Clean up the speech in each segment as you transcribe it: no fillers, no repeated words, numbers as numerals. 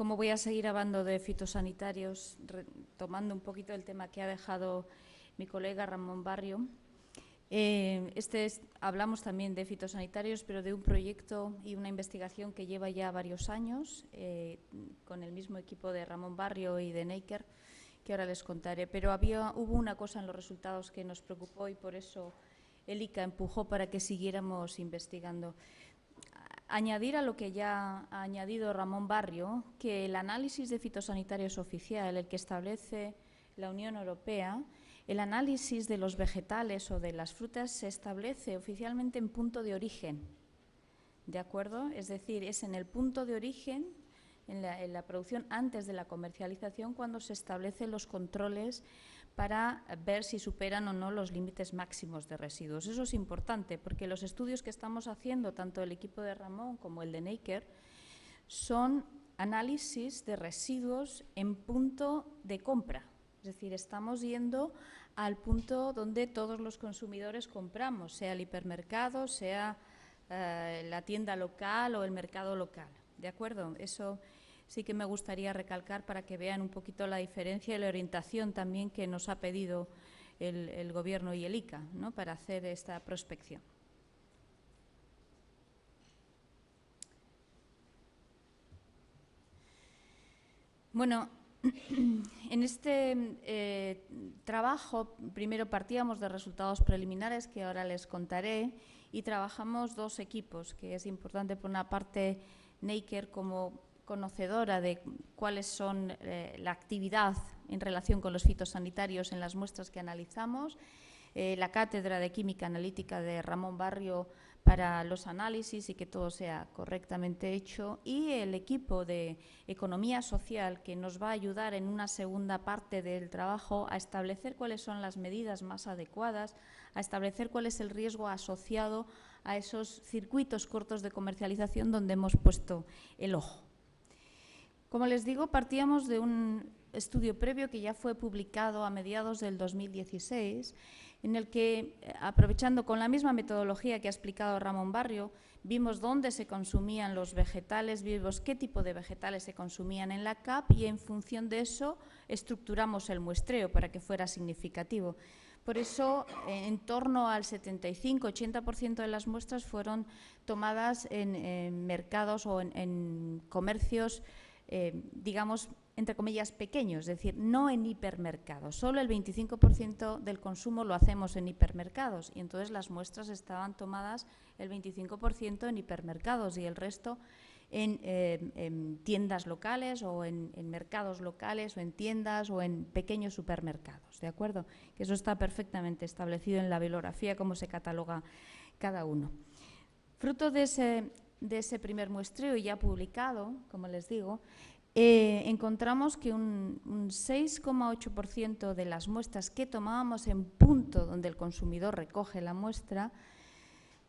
como voy a seguir hablando de fitosanitarios, tomando un poquito el tema que ha dejado mi colega Ramón Barrio, hablamos también de fitosanitarios, pero de un proyecto y una investigación que lleva ya varios años con el mismo equipo de Ramón Barrio y de Neiker, que ahora les contaré. Pero hubo una cosa en los resultados que nos preocupó y por eso el ICA empujó para que siguiéramos investigando. Añadir a lo que ya ha añadido Ramón Barrio, que el análisis de fitosanitarios oficial, el que establece la Unión Europea, el análisis de los vegetales o de las frutas se establece oficialmente en punto de origen, ¿de acuerdo? Es decir, es en el punto de origen, en la producción antes de la comercialización, cuando se establecen los controles para ver si superan o no los límites máximos de residuos. Eso es importante, porque los estudios que estamos haciendo, tanto el equipo de Ramón como el de Neiker, son análisis de residuos en punto de compra. Es decir, estamos yendo al punto donde todos los consumidores compramos, sea el hipermercado, sea la tienda local o el mercado local. ¿De acuerdo? Eso sí que me gustaría recalcar para que vean un poquito la diferencia y la orientación también que nos ha pedido el Gobierno y el ICA, ¿no?, para hacer esta prospección. Bueno, en este trabajo primero partíamos de resultados preliminares que ahora les contaré y trabajamos dos equipos, que es importante por una parte Neiker como conocedora de cuáles son la actividad en relación con los fitosanitarios en las muestras que analizamos, la cátedra de Química Analítica de Ramón Barrio para los análisis y que todo sea correctamente hecho, y el equipo de Economía Social que nos va a ayudar en una segunda parte del trabajo a establecer cuáles son las medidas más adecuadas, a establecer cuál es el riesgo asociado a esos circuitos cortos de comercialización donde hemos puesto el ojo. Como les digo, partíamos de un estudio previo que ya fue publicado a mediados del 2016, en el que, aprovechando con la misma metodología que ha explicado Ramón Barrio, vimos dónde se consumían los vegetales, vimos qué tipo de vegetales se consumían en la CAP y en función de eso estructuramos el muestreo para que fuera significativo. Por eso, en torno al 75-80% de las muestras fueron tomadas en mercados o en comercios, digamos, entre comillas, pequeños, es decir, no en hipermercados. Solo el 25% del consumo lo hacemos en hipermercados y entonces las muestras estaban tomadas el 25% en hipermercados y el resto en tiendas locales o en mercados locales o en tiendas o en pequeños supermercados, ¿de acuerdo? Que eso está perfectamente establecido en la bibliografía, cómo se cataloga cada uno. Fruto de ese primer muestreo ya publicado, como les digo, encontramos que un 6,8% de las muestras que tomábamos en punto donde el consumidor recoge la muestra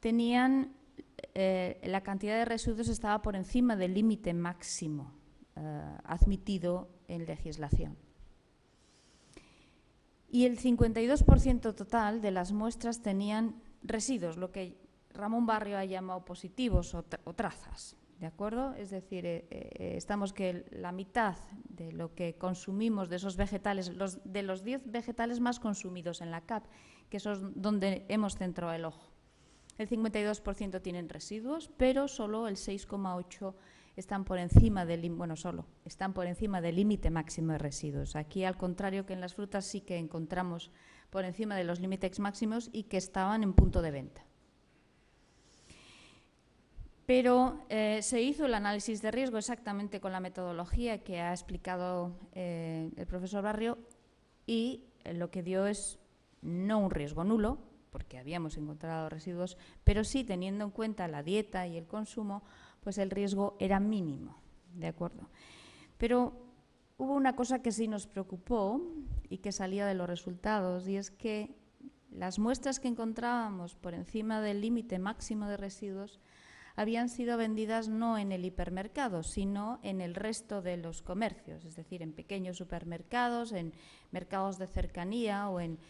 tenían, la cantidad de residuos estaba por encima del límite máximo admitido en legislación. Y el 52% total de las muestras tenían residuos, lo que Ramón Barrio ha llamado positivos o trazas. ¿De acuerdo? Es decir, estamos que la mitad de lo que consumimos de esos vegetales, de los 10 vegetales más consumidos en la CAP, que eso es donde hemos centrado el ojo. El 52% tienen residuos, pero solo el 6,8% están por encima del límite máximo de residuos. Aquí, al contrario que en las frutas, sí que encontramos por encima de los límites máximos y que estaban en punto de venta. Pero se hizo el análisis de riesgo exactamente con la metodología que ha explicado el profesor Barrio y lo que dio es no un riesgo nulo, porque habíamos encontrado residuos, pero sí, teniendo en cuenta la dieta y el consumo, pues el riesgo era mínimo, ¿de acuerdo? Pero hubo una cosa que sí nos preocupó y que salía de los resultados, y es que las muestras que encontrábamos por encima del límite máximo de residuos habían sido vendidas no en el hipermercado, sino en el resto de los comercios, es decir, en pequeños supermercados, en mercados de cercanía o en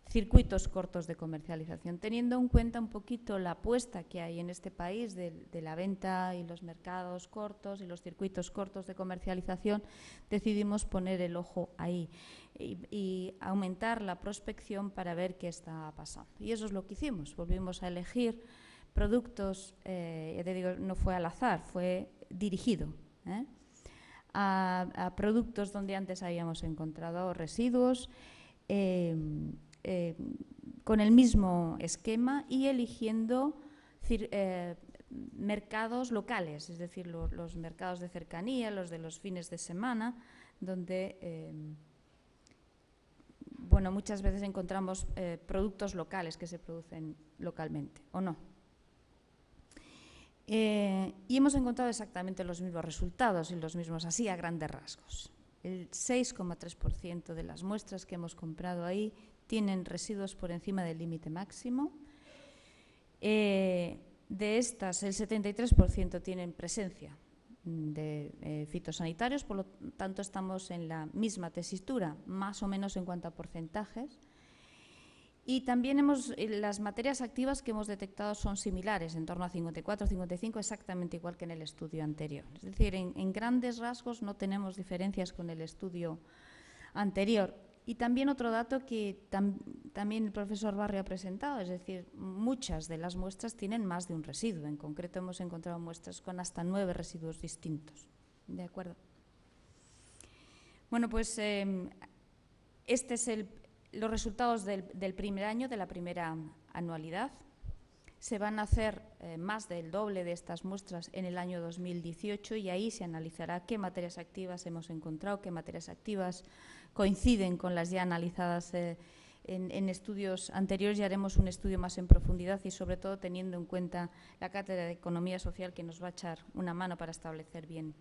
circuitos cortos de comercialización. Teniendo en cuenta un poquito la apuesta que hay en este país de la venta y los mercados cortos y los circuitos cortos de comercialización, decidimos poner el ojo ahí y aumentar la prospección para ver qué está pasando. Y eso es lo que hicimos. Volvimos a elegir productos, ya te digo, no fue al azar, fue dirigido, a productos donde antes habíamos encontrado residuos, con el mismo esquema y eligiendo mercados locales, es decir, los mercados de cercanía, los de los fines de semana, donde bueno, muchas veces encontramos productos locales que se producen localmente, ¿o no? Y hemos encontrado exactamente los mismos resultados y los mismos así a grandes rasgos. El 6,3% de las muestras que hemos comprado ahí tienen residuos por encima del límite máximo. De estas, el 73% tienen presencia de fitosanitarios, por lo tanto estamos en la misma tesitura, más o menos en cuanto a porcentajes. Y también las materias activas que hemos detectado son similares, en torno a 54, 55, exactamente igual que en el estudio anterior. Es decir, en grandes rasgos no tenemos diferencias con el estudio anterior. Y también otro dato que también el profesor Barrio ha presentado, es decir, muchas de las muestras tienen más de un residuo. En concreto hemos encontrado muestras con hasta 9 residuos distintos. ¿De acuerdo? Bueno, pues este es los resultados del primer año, de la primera anualidad. Se van a hacer más del doble de estas muestras en el año 2018 y ahí se analizará qué materias activas hemos encontrado, qué materias activas coinciden con las ya analizadas en estudios anteriores, y haremos un estudio más en profundidad y sobre todo teniendo en cuenta la cátedra de Economía Social, que nos va a echar una mano para establecer bien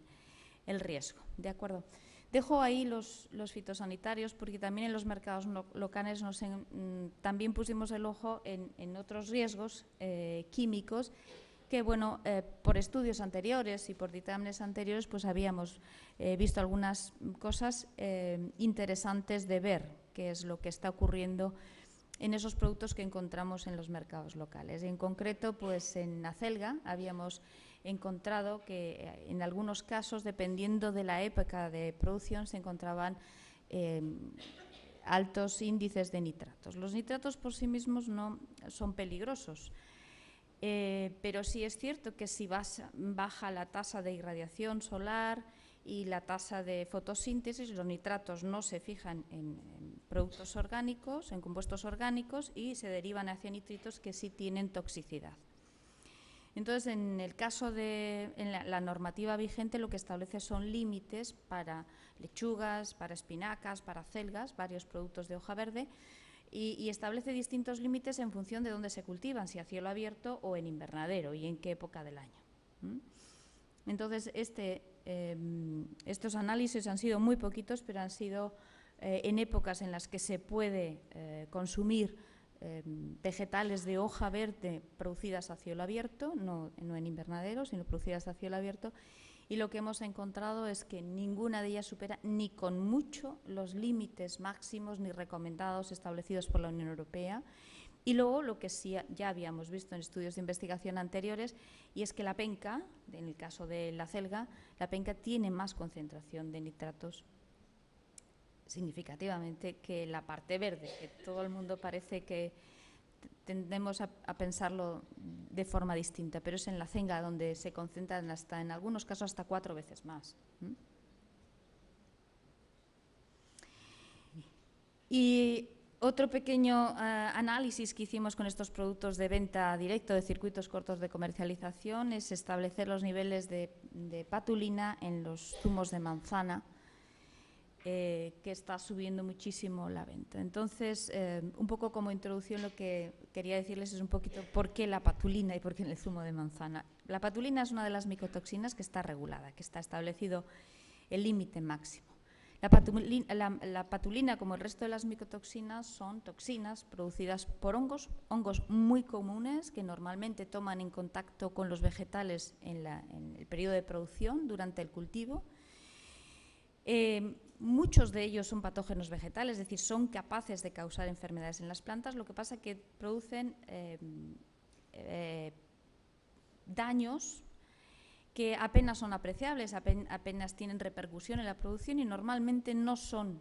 el riesgo. ¿De acuerdo? Dejo ahí los fitosanitarios porque también en los mercados locales también pusimos el ojo en otros riesgos químicos que, bueno, por estudios anteriores y por dictámenes anteriores, pues habíamos visto algunas cosas interesantes de ver qué es lo que está ocurriendo en esos productos que encontramos en los mercados locales. En concreto, pues en acelga habíamos encontrado que en algunos casos, dependiendo de la época de producción, se encontraban altos índices de nitratos. Los nitratos por sí mismos no son peligrosos, pero sí es cierto que si baja la tasa de irradiación solar y la tasa de fotosíntesis, los nitratos no se fijan en productos orgánicos, en compuestos orgánicos, y se derivan hacia nitritos que sí tienen toxicidad. Entonces, en el caso de la normativa vigente, lo que establece son límites para lechugas, para espinacas, para acelgas, varios productos de hoja verde, y establece distintos límites en función de dónde se cultivan, si a cielo abierto o en invernadero y en qué época del año. Entonces, estos análisis han sido muy poquitos, pero han sido en épocas en las que se puede consumir vegetales de hoja verde producidas a cielo abierto, no en invernadero, sino producidas a cielo abierto, y lo que hemos encontrado es que ninguna de ellas supera ni con mucho los límites máximos ni recomendados establecidos por la Unión Europea. Y luego lo que sí ya habíamos visto en estudios de investigación anteriores, y es que la penca, en el caso de la acelga, la penca tiene más concentración de nitratos significativamente que la parte verde, que todo el mundo parece que tendemos a pensarlo de forma distinta, pero es en la acelga donde se concentran hasta, en algunos casos, hasta 4 veces más. Y otro pequeño análisis que hicimos con estos productos de venta directo de circuitos cortos de comercialización es establecer los niveles de patulina en los zumos de manzana, que está subiendo muchísimo la venta. Entonces, un poco como introducción, lo que quería decirles es un poquito por qué la patulina y por qué en el zumo de manzana. La patulina es una de las micotoxinas que está regulada, que está establecido el límite máximo. La patulina, como el resto de las micotoxinas, son toxinas producidas por hongos muy comunes que normalmente toman en contacto con los vegetales en el periodo de producción, durante el cultivo. muchos de ellos son patógenos vegetales, es decir, son capaces de causar enfermedades en las plantas, lo que pasa es que producen daños que apenas son apreciables, apenas tienen repercusión en la producción y normalmente no son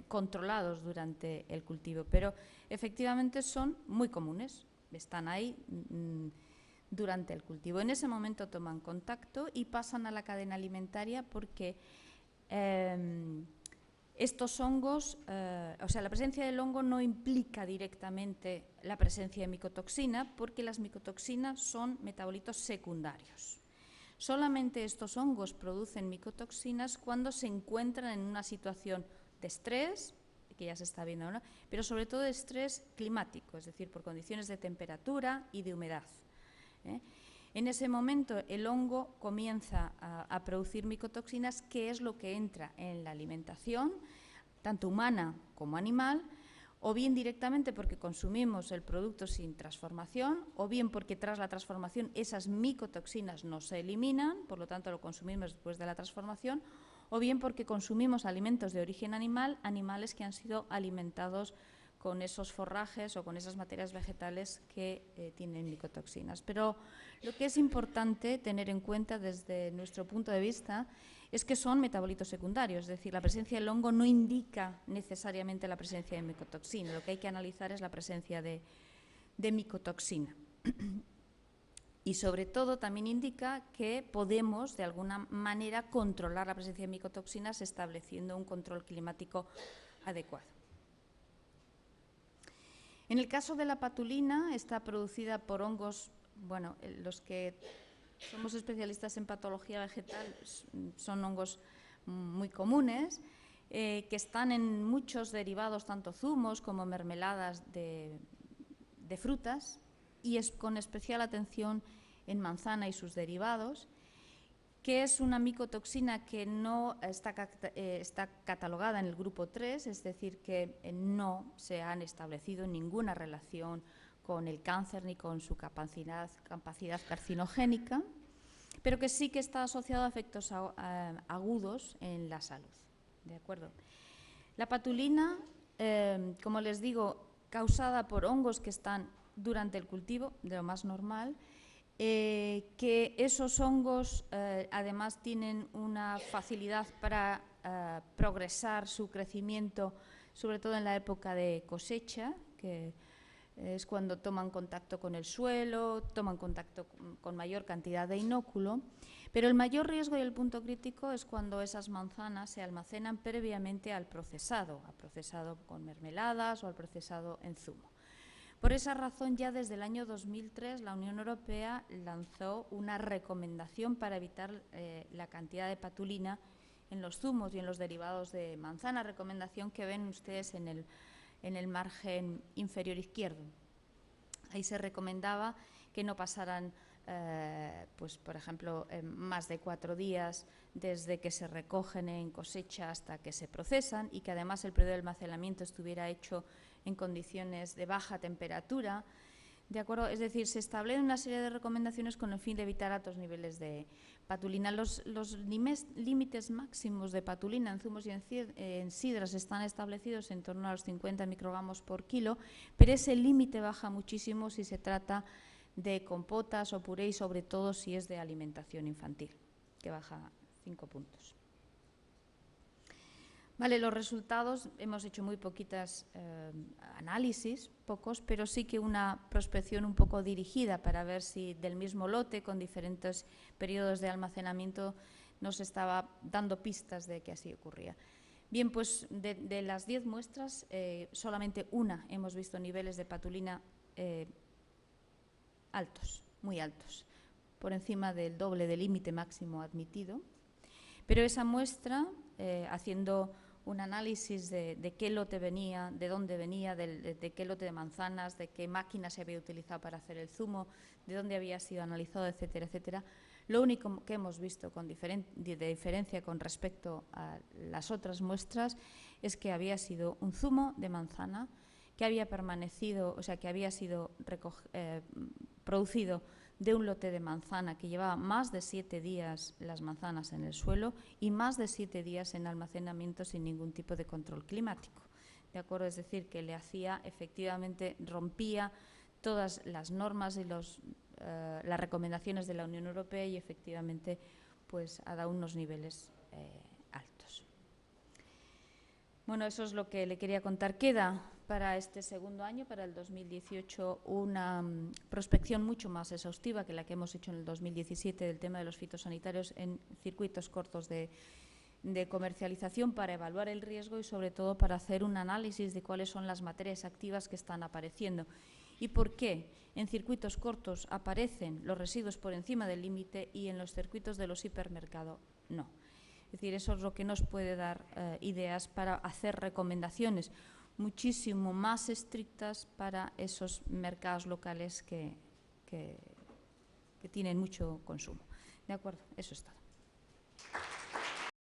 controlados durante el cultivo, pero efectivamente son muy comunes, están ahí durante el cultivo. En ese momento toman contacto y pasan a la cadena alimentaria porque estos hongos, o sea, la presencia del hongo no implica directamente la presencia de micotoxina porque las micotoxinas son metabolitos secundarios. Solamente estos hongos producen micotoxinas cuando se encuentran en una situación de estrés, que ya se está viendo ahora, pero sobre todo de estrés climático, es decir, por condiciones de temperatura y de humedad. En ese momento el hongo comienza a producir micotoxinas, que es lo que entra en la alimentación, tanto humana como animal, o bien directamente porque consumimos el producto sin transformación, o bien porque tras la transformación esas micotoxinas no se eliminan, por lo tanto lo consumimos después de la transformación, o bien porque consumimos alimentos de origen animal, animales que han sido alimentados con esos forrajes o con esas materias vegetales que tienen micotoxinas. Pero lo que es importante tener en cuenta desde nuestro punto de vista es que son metabolitos secundarios, es decir, la presencia del hongo no indica necesariamente la presencia de micotoxina, lo que hay que analizar es la presencia de micotoxina. Y sobre todo también indica que podemos de alguna manera controlar la presencia de micotoxinas estableciendo un control climático adecuado. En el caso de la patulina, está producida por hongos, bueno, los que somos especialistas en patología vegetal son hongos muy comunes, que están en muchos derivados, tanto zumos como mermeladas de frutas, y es con especial atención en manzana y sus derivados, que es una micotoxina que no está catalogada en el grupo 3, es decir, que no se han establecido ninguna relación con el cáncer ni con su capacidad carcinogénica, pero que sí que está asociado a efectos agudos en la salud. ¿De acuerdo? La patulina, como les digo, causada por hongos que están durante el cultivo, de lo más normal, que esos hongos además tienen una facilidad para progresar su crecimiento, sobre todo en la época de cosecha, que es cuando toman contacto con el suelo, toman contacto con mayor cantidad de inóculo, pero el mayor riesgo y el punto crítico es cuando esas manzanas se almacenan previamente al procesado con mermeladas o al procesado en zumo. Por esa razón, ya desde el año 2003, la Unión Europea lanzó una recomendación para evitar la cantidad de patulina en los zumos y en los derivados de manzana, recomendación que ven ustedes en el margen inferior izquierdo. Ahí se recomendaba que no pasaran, pues, por ejemplo, más de 4 días desde que se recogen en cosecha hasta que se procesan y que además el periodo de almacenamiento estuviera hecho en condiciones de baja temperatura, ¿de acuerdo? Es decir, se establecen una serie de recomendaciones con el fin de evitar altos niveles de patulina. Los límites máximos de patulina en zumos y en sidras están establecidos en torno a los 50 microgramos por kilo, pero ese límite baja muchísimo si se trata de compotas o puré y sobre todo si es de alimentación infantil, que baja 5 puntos. Vale, los resultados, hemos hecho muy poquitas análisis, pocos, pero sí que una prospección un poco dirigida para ver si del mismo lote, con diferentes periodos de almacenamiento, nos estaba dando pistas de que así ocurría. Bien, pues de las 10 muestras, solamente una hemos visto niveles de patulina altos, muy altos, por encima del doble del límite máximo admitido. Pero esa muestra, haciendo un análisis de qué lote venía, de dónde venía, de qué lote de manzanas, de qué máquina se había utilizado para hacer el zumo, de dónde había sido analizado, etcétera, etcétera. Lo único que hemos visto de diferencia con respecto a las otras muestras es que había sido un zumo de manzana que había permanecido, o sea, que había sido producido de un lote de manzana que llevaba más de 7 días las manzanas en el suelo y más de 7 días en almacenamiento sin ningún tipo de control climático. ¿De acuerdo? Es decir, que le hacía, efectivamente, rompía todas las normas y las recomendaciones de la Unión Europea y, efectivamente, pues ha dado unos niveles altos. Bueno, eso es lo que le quería contar. Queda para este segundo año, para el 2018, una prospección mucho más exhaustiva que la que hemos hecho en el 2017 del tema de los fitosanitarios en circuitos cortos de comercialización para evaluar el riesgo y, sobre todo, para hacer un análisis de cuáles son las materias activas que están apareciendo y por qué en circuitos cortos aparecen los residuos por encima del límite y en los circuitos de los hipermercados no. Es decir, eso es lo que nos puede dar ideas para hacer recomendaciones muchísimo más estrictas para esos mercados locales que tienen mucho consumo. ¿De acuerdo? Eso es todo.